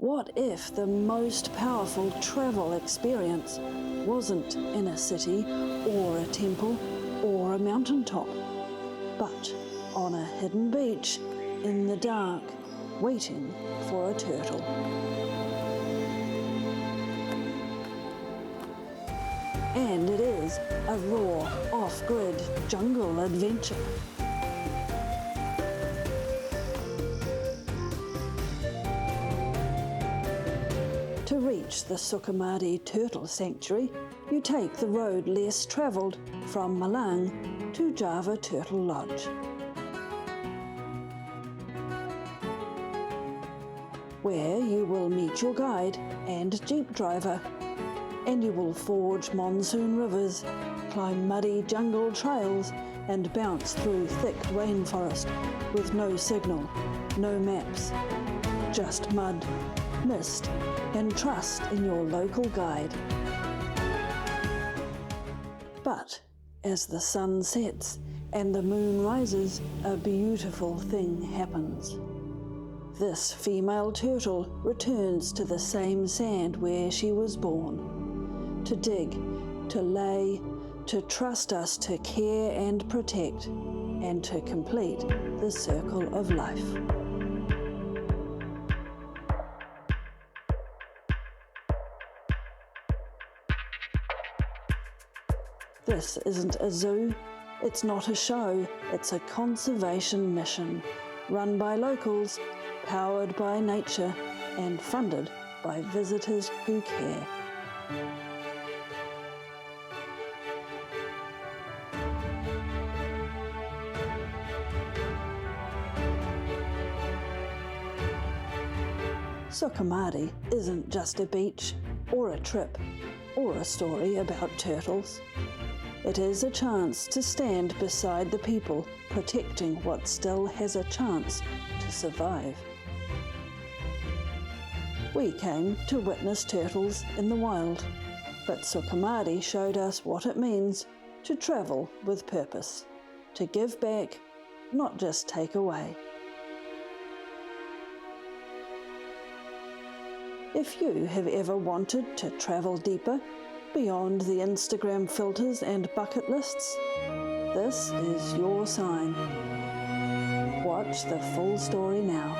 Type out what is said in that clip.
What if the most powerful travel experience wasn't in a city or a temple or a mountaintop, but on a hidden beach in the dark, waiting for a turtle? And it is a raw, off-grid jungle adventure. To reach the Sukamade Turtle Sanctuary, you take the road less travelled from Malang to Java Turtle Lodge. Where you will meet your guide and jeep driver, and you will forge monsoon rivers, climb muddy jungle trails, and bounce through thick rainforest with no signal, no maps, just mud, mist, and trust in your local guide. But as the sun sets and the moon rises, a beautiful thing happens. This female turtle returns to the same sand where she was born, to dig, to lay, to trust us to care and protect, and to complete the circle of life. This isn't a zoo, it's not a show, it's a conservation mission, run by locals, powered by nature, and funded by visitors who care. Sukamade isn't just a beach, or a trip, or a story about turtles. It is a chance to stand beside the people protecting what still has a chance to survive. We came to witness turtles in the wild, but Sukamade showed us what it means to travel with purpose, to give back, not just take away. If you have ever wanted to travel deeper, beyond the Instagram filters and bucket lists, this is your sign. Watch the full story now.